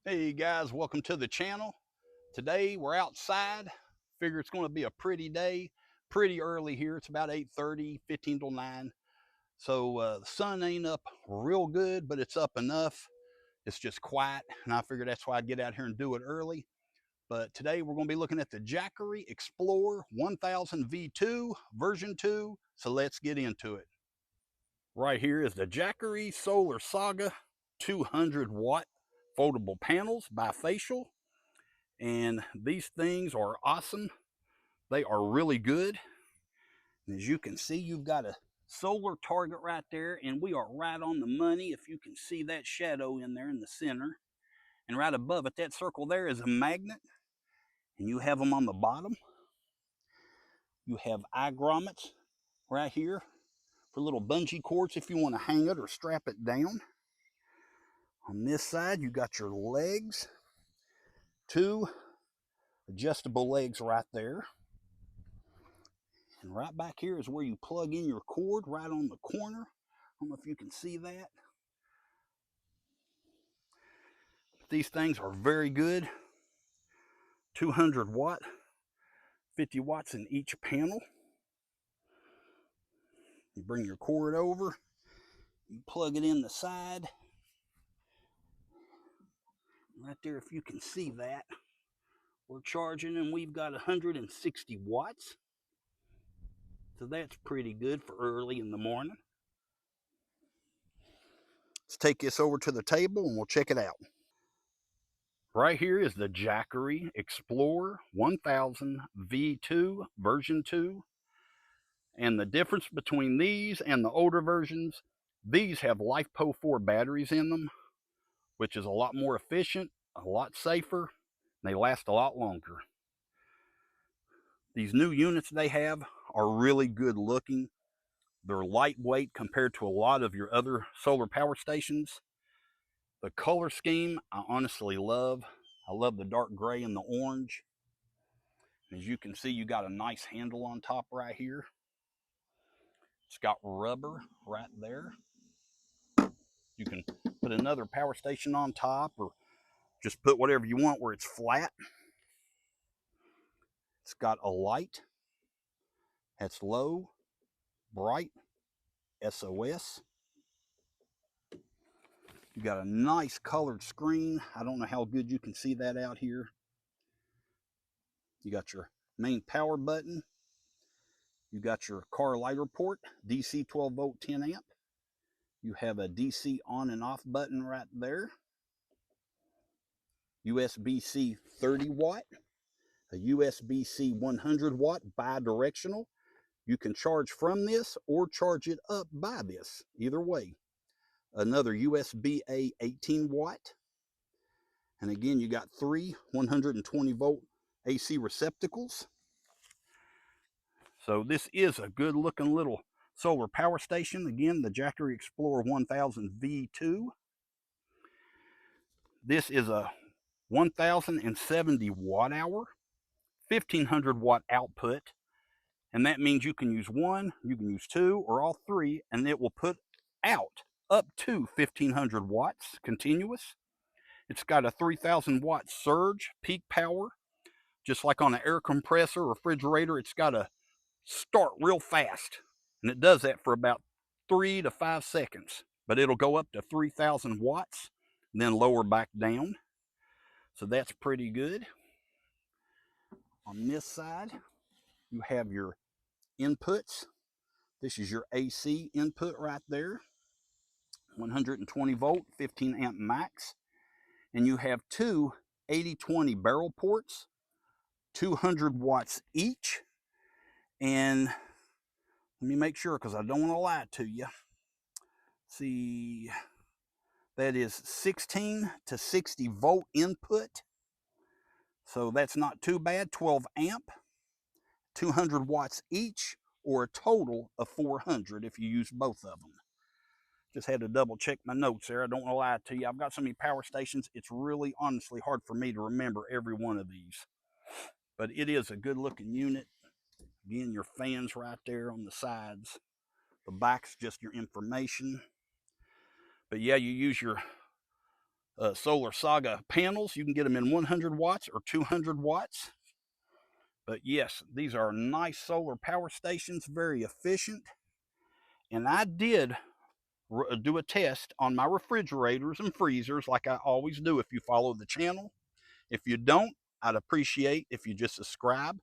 Hey guys, welcome to the channel. Today we're outside. Figure it's going to be a pretty day. Pretty early here. It's about 8:30, 15 till 9. So the sun ain't up real good, but it's up enough. It's just quiet, and I figured that's why I'd get out here and do it early. But today we're going to be looking at the Jackery Explorer 1000 V2 version 2. So let's get into it. Right here is the Jackery SolarSaga 200 watt foldable panels, bifacial. And these things are awesome. They are really good. And as you can see, you've got a solar target right there, and we are right on the money. If you can see that shadow in there in the center, and right above it, that circle there is a magnet, and you have them on the bottom. You have eye grommets right here for little bungee cords if you want to hang it or strap it down. On this side, you got your legs, two adjustable legs right there. And right back here is where you plug in your cord, right on the corner. I don't know if you can see that. These things are very good. 200 watt, 50 watts in each panel. You bring your cord over, you plug it in the side. Right there, if you can see that, we're charging and we've got 160 watts. So that's pretty good for early in the morning. Let's take this over to the table and we'll check it out. Right here is the Jackery Explorer 1000 V2 version 2. And the difference between these and the older versions, these have LiFePO4 batteries in them, which is a lot more efficient, a lot safer, and they last a lot longer. These new units they have are really good looking. They're lightweight compared to a lot of your other solar power stations. The color scheme I honestly love. I love the dark gray and the orange. As you can see, you got a nice handle on top right here. It's got rubber right there. You can put another power station on top or just put whatever you want where it's flat. It's got a light. That's low, bright, SOS. You got a nice colored screen. I don't know how good you can see that out here. You got your main power button. You got your car lighter port, DC 12 volt 10 amp. You have a DC on and off button right there. USB-C 30 watt, a USB-C 100 watt bi-directional. You can charge from this or charge it up by this, either way. Another USB-A 18 watt. And again, you got three 120 volt AC receptacles. So this is a good looking little solar power station. Again, the Jackery Explorer 1000 V2. This is a 1070 watt hour, 1500 watt output. And that means you can use one, you can use two, or all three, and it will put out up to 1500 watts continuous. It's got a 3000 watt surge peak power. Just like on an air compressor or refrigerator, it's got to start real fast. And it does that for about 3 to 5 seconds. But it'll go up to 3000 watts, and then lower back down. So that's pretty good. On this side, you have your inputs. This is your AC input right there. 120 volt, 15 amp max. And you have two 80-20 barrel ports, 200 watts each. And let me make sure because I don't want to lie to you. See, that is 16 to 60 volt input. So that's not too bad. 12 amp, 200 watts each, or a total of 400 if you use both of them. Just had to double check my notes there. I don't want to lie to you. I've got so many power stations, it's really honestly hard for me to remember every one of these. But it is a good looking unit. Again, your fans right there on the sides. The back's just your information. But yeah, you use your SolarSaga panels. You can get them in 100 watts or 200 watts. But yes, these are nice solar power stations, very efficient. And I did do a test on my refrigerators and freezers like I always do if you follow the channel. If you don't, I'd appreciate if you just subscribe.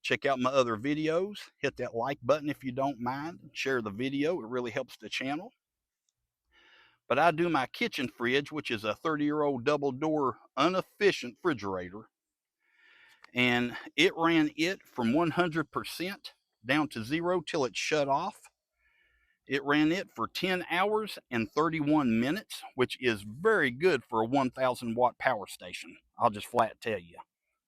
Check out my other videos. Hit that like button if you don't mind. Share the video. It really helps the channel. But I do my kitchen fridge, which is a 30-year-old double door inefficient refrigerator. And it ran it from 100% down to 0 till it shut off. It ran it for 10 hours and 31 minutes, which is very good for a 1,000 watt power station. I'll just flat tell you.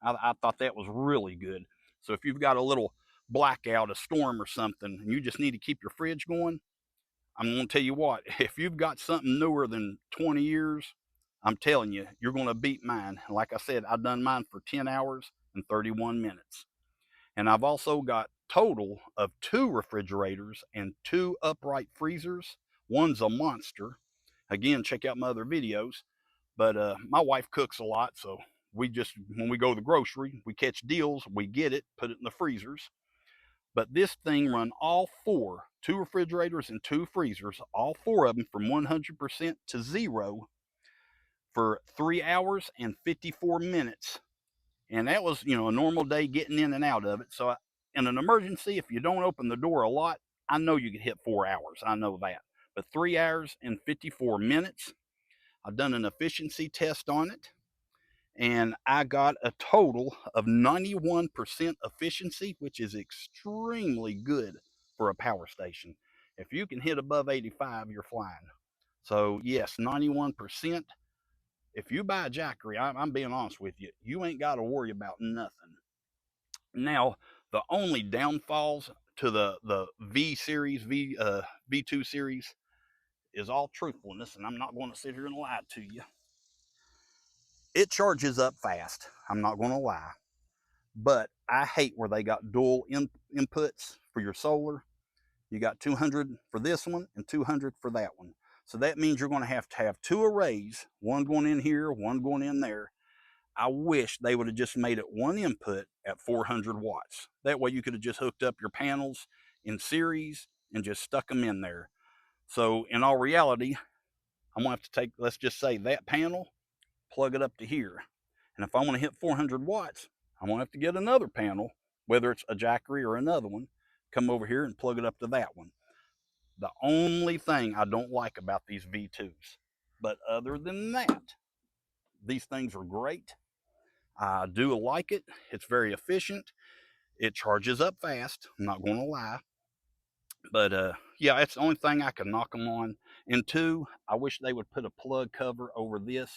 I thought that was really good. So if you've got a little blackout, a storm or something, and you just need to keep your fridge going, I'm going to tell you what, if you've got something newer than 20 years, I'm telling you, you're going to beat mine. Like I said, I've done mine for 10 hours and 31 minutes. And I've also got total of 2 refrigerators and 2 upright freezers. One's a monster. Again, check out my other videos. But my wife cooks a lot, so we just, when we go to the grocery, we catch deals, we get it, put it in the freezers. But this thing run all 4, 2 refrigerators and 2 freezers, all 4 of them from 100% to 0 for 3 hours and 54 minutes. And that was, a normal day getting in and out of it. So in an emergency, if you don't open the door a lot, I know you could hit 4 hours. I know that. But 3 hours and 54 minutes, I've done an efficiency test on it. And I got a total of 91% efficiency, which is extremely good for a power station. If you can hit above 85, you're flying. So yes, 91%. If you buy a Jackery, I'm being honest with you, you ain't got to worry about nothing. Now, the only downfalls to the V series, V2 series, is all truthfulness, and I'm not going to sit here and lie to you. It charges up fast. I'm not going to lie. But I hate where they got dual inputs for your solar. You got 200 for this one and 200 for that one. So that means you're going to have 2 arrays, one going in here, one going in there. I wish they would have just made it one input at 400 watts. That way you could have just hooked up your panels in series and just stuck them in there. So in all reality, I'm going to have to take, let's just say that panel, plug it up to here. And if I want to hit 400 watts, I'm going to have to get another panel, whether it's a Jackery or another one, come over here and plug it up to that one. The only thing I don't like about these V2s. But other than that, these things are great. I do like it. It's very efficient. It charges up fast. I'm not going to lie. But yeah, it's the only thing I can knock them on. And 2, I wish they would put a plug cover over this,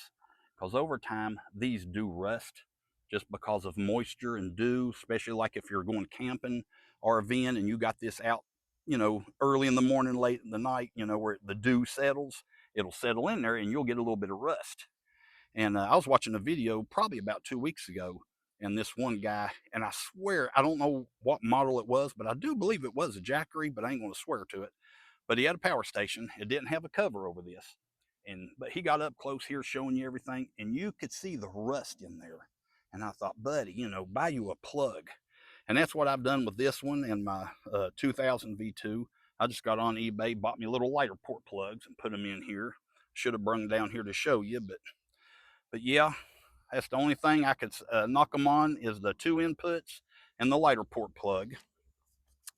because over time these do rust just because of moisture and dew, especially like if you're going camping, RVing, and you got this out, early in the morning, late in the night, where the dew settles, it'll settle in there and you'll get a little bit of rust. And I was watching a video probably about 2 weeks ago, and this one guy, and I swear, I don't know what model it was, but I do believe it was a Jackery, but I ain't going to swear to it. But he had a power station. It didn't have a cover over this. But he got up close here showing you everything, and you could see the rust in there. And I thought, buddy, buy you a plug. And that's what I've done with this one and my 2000 V2. I just got on eBay, bought me little lighter port plugs and put them in here. Should have brought them down here to show you, but yeah, that's the only thing I could knock them on, is the 2 inputs and the lighter port plug.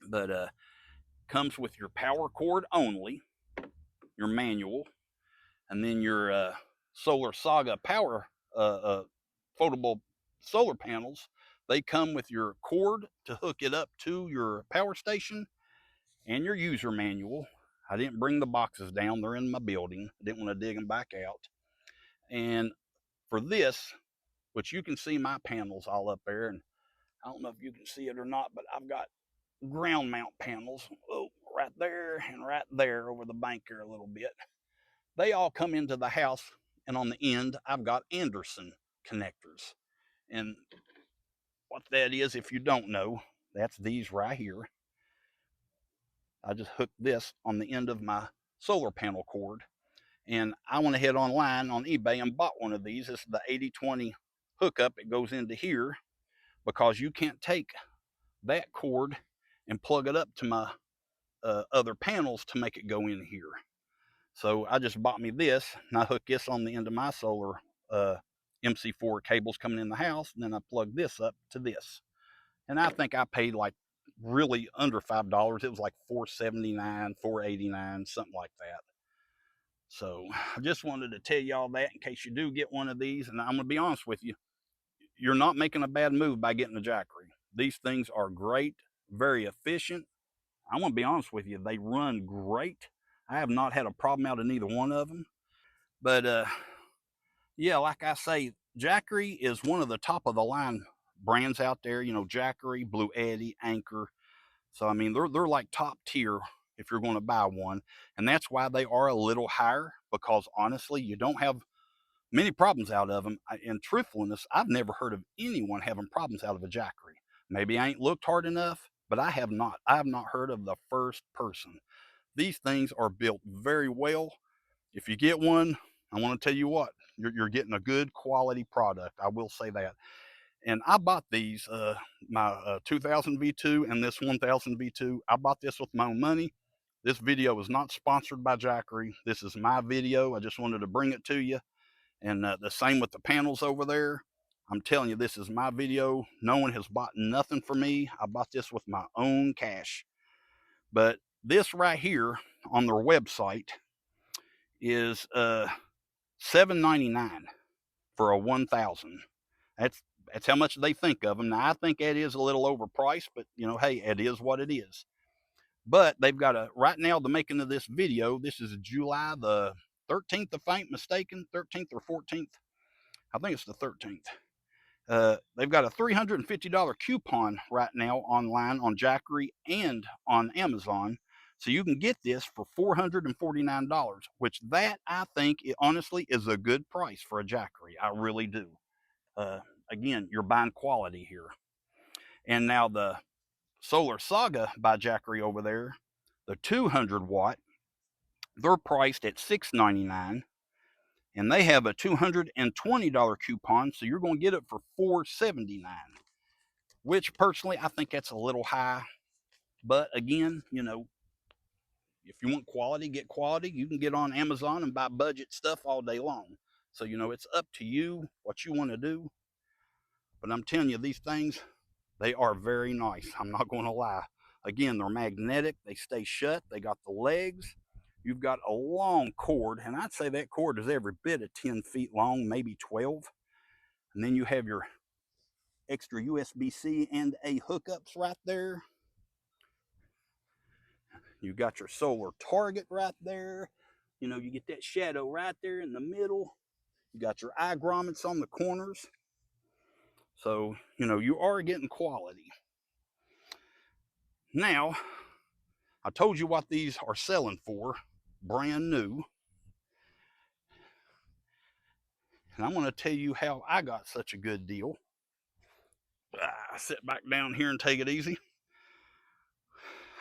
But comes with your power cord only, your manual, and then your SolarSaga power foldable solar panels. They come with your cord to hook it up to your power station and your user manual. I didn't bring the boxes down. They're in my building. I didn't want to dig them back out. And for this, which you can see my panels all up there, and I don't know if you can see it or not, but I've got ground mount panels, right there and right there over the bank here a little bit. They all come into the house, and on the end, I've got Anderson connectors. And what that is, if you don't know, that's these right here. I just hooked this on the end of my solar panel cord, And I went ahead online on eBay and bought one of these. This is the 8020 hookup. It goes into here because you can't take that cord and plug it up to my other panels to make it go in here. So I just bought me this, and I hook this on the end of my solar MC4 cables coming in the house, and then I plug this up to this. And I think I paid like really under $5. It was like $4.79, $4.89, something like that. So I just wanted to tell y'all that in case you do get one of these. And I'm gonna be honest with you, you're not making a bad move by getting a Jackery. These things are great, very efficient. I'm gonna be honest with you, they run great. I have not had a problem out of neither one of them. But yeah, like I say, Jackery is one of the top of the line brands out there. You know, Jackery, Blue Eddy, Anchor. So I mean, they're like top tier if you're going to buy one, and that's why they are a little higher. Because honestly, you don't have many problems out of them. In truthfulness, I've never heard of anyone having problems out of a Jackery. Maybe I ain't looked hard enough, but I have not. I have not heard of the first person. These things are built very well. If you get one, I want to tell you what, you're getting a good quality product. I will say that. And I bought these, my 2000 V2 and this 1000 V2. I bought this with my own money. This video is not sponsored by Jackery. This is my video. I just wanted to bring it to you. And the same with the panels over there. I'm telling you, this is my video. No one has bought nothing for me. I bought this with my own cash. But this right here on their website is $7.99 for a 1000. That's how much they think of them. Now I think that is a little overpriced, but you know, hey, it is what it is. But they've got a right now the making of this video. This is July the 13th, if I ain't mistaken, 13th or 14th. I think it's the 13th. They've got a $350 coupon right now online on Jackery and on Amazon. So you can get this for $449, which that I think honestly is a good price for a Jackery. I really do. Again, you're buying quality here. And now the SolarSaga by Jackery over there, the 200 watt, they're priced at $6.99. And they have a $220 coupon, so you're going to get it for $4.79, which personally I think that's a little high. But again, you know, if you want quality, get quality. You can get on Amazon and buy budget stuff all day long. So, you know, it's up to you what you want to do. But I'm telling you, these things, they are very nice. I'm not going to lie. Again, they're magnetic. They stay shut. They got the legs. You've got a long cord, and I'd say that cord is every bit of 10 feet long, maybe 12. And then you have your extra USB-C and A hookups right there. You got your solar target right there. You know, you get that shadow right there in the middle. You got your eye grommets on the corners. So, you know, you are getting quality. Now, I told you what these are selling for, brand new. And I'm going to tell you how I got such a good deal. Sit back down here and take it easy.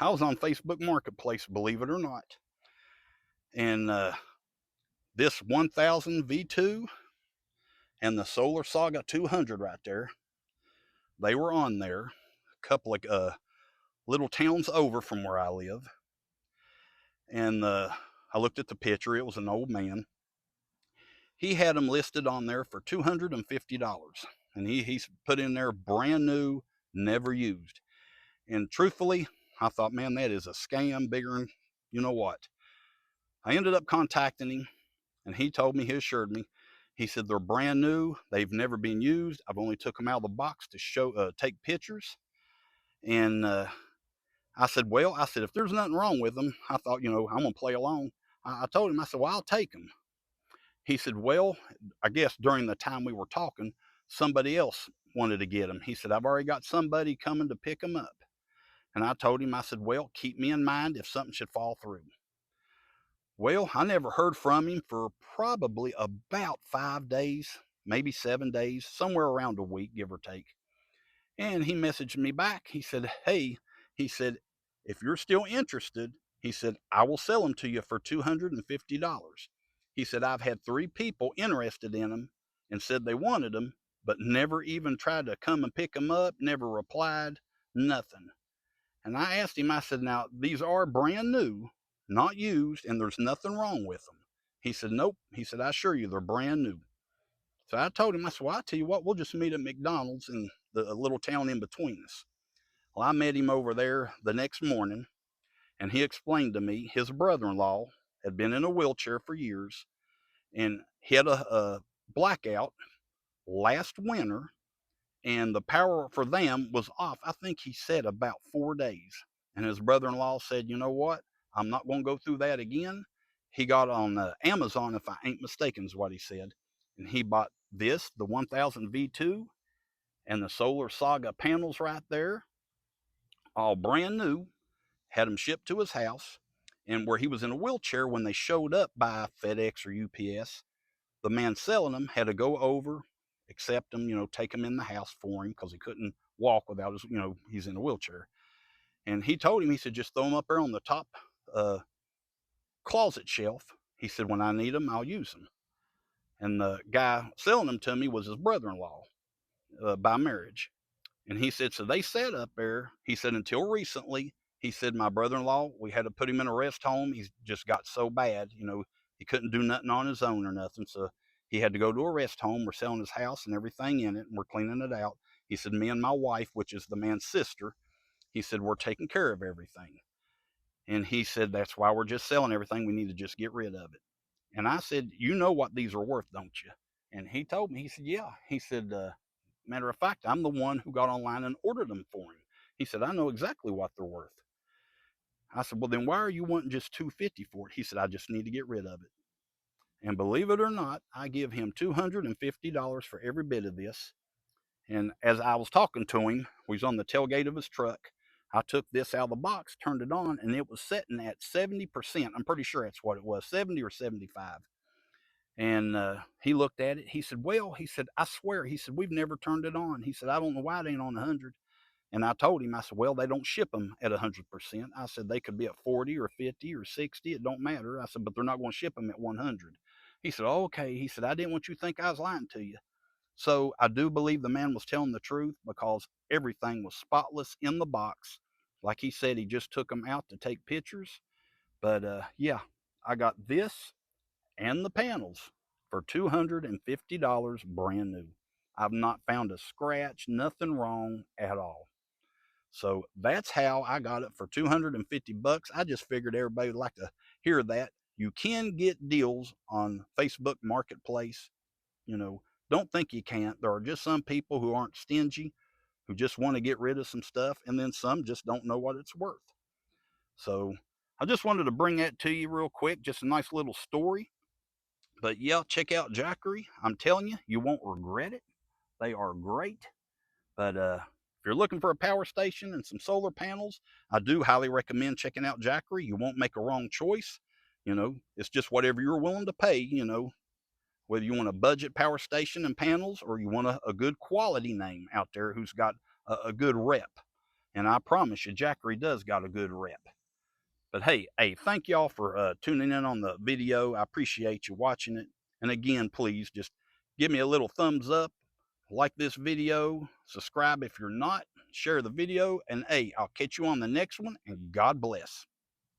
I was on Facebook Marketplace, believe it or not. And this 1000 V2 and the SolarSaga 200 right there, they were on there. A couple of little towns over from where I live. And I looked at the picture. It was an old man. He had them listed on there for $250. And he's put in there brand new, never used. And truthfully, I thought, man, that is a scam bigger than you know what. I ended up contacting him, and he told me, he assured me, he said they're brand new, they've never been used. I've only took them out of the box to show, take pictures. And I said, well, I said, if there's nothing wrong with them, I thought, you know, I'm gonna play along. I told him, I said, well, I'll take them. He said, well, I guess during the time we were talking, somebody else wanted to get them. He said, I've already got somebody coming to pick them up. And I told him, I said, well, keep me in mind if something should fall through. Well, I never heard from him for probably about 5 days, maybe 7 days, somewhere around a week, give or take. And he messaged me back. He said, hey, he said, if you're still interested, he said, I will sell them to you for $250. He said, I've had 3 people interested in them and said they wanted them, but never even tried to come and pick them up, never replied, nothing. And I asked him, I said, now, these are brand new, not used, and there's nothing wrong with them. He said, nope. He said, I assure you, they're brand new. So I told him, I said, well, I'll tell you what, we'll just meet at McDonald's in the little town in between us. Well, I met him over there the next morning, and he explained to me his brother-in-law had been in a wheelchair for years, and he had a blackout last winter, and the power for them was off. I think he said about 4 days. And his brother-in-law said, you know what? I'm not going to go through that again. He got on Amazon, if I ain't mistaken, is what he said. And he bought this, the 1000 V2, and the SolarSaga panels right there, all brand new, had them shipped to his house. And where he was in a wheelchair, when they showed up by FedEx or UPS, the man selling them had to go over, accept them, take them in the house for him because he couldn't walk without his, he's in a wheelchair. And he told him, he said, just throw them up there on the top uh, closet shelf. He said, when I need them, I'll use them. And the guy selling them to me was his brother-in-law by marriage. And he said, so they sat up there. He said, until recently, he said, my brother-in-law, we had to put him in a rest home. He's just got so bad, he couldn't do nothing on his own or nothing. So he had to go to a rest home. We're selling his house and everything in it, and we're cleaning it out. He said, me and my wife, which is the man's sister, he said, we're taking care of everything. And he said, that's why we're just selling everything. We need to just get rid of it. And I said, you know what these are worth, don't you? And he told me, he said, yeah. He said, matter of fact, I'm the one who got online and ordered them for him. He said, I know exactly what they're worth. I said, well, then why are you wanting just $250 for it? He said, I just need to get rid of it. And believe it or not, I give him $250 for every bit of this. And as I was talking to him, we was on the tailgate of his truck. I took this out of the box, turned it on, and it was sitting at 70%. I'm pretty sure that's what it was, 70 or 75. And he looked at it. He said, well, he said, I swear, he said, we've never turned it on. He said, I don't know why it ain't on 100. And I told him, I said, well, they don't ship them at 100%. I said, they could be at 40 or 50 or 60. It don't matter. I said, but they're not going to ship them at 100. He said, oh, okay. He said, I didn't want you to think I was lying to you. So I do believe the man was telling the truth because everything was spotless in the box. Like he said, he just took them out to take pictures. But yeah, I got this and the panels for $250 brand new. I've not found a scratch, nothing wrong at all. So that's how I got it for $250. I just figured everybody would like to hear that. You can get deals on Facebook Marketplace. Don't think you can't. There are just some people who aren't stingy, who just want to get rid of some stuff, and then some just don't know what it's worth. So I just wanted to bring that to you real quick, just a nice little story. But yeah, check out Jackery. I'm telling you, you won't regret it. They are great. But if you're looking for a power station and some solar panels, I do highly recommend checking out Jackery. You won't make a wrong choice. It's just whatever you're willing to pay, whether you want a budget power station and panels or you want a good quality name out there who's got a good rep. And I promise you, Jackery does got a good rep. But hey, thank y'all for tuning in on the video. I appreciate you watching it. And again, please just give me a little thumbs up, like this video, subscribe if you're not, share the video, and I'll catch you on the next one, and God bless.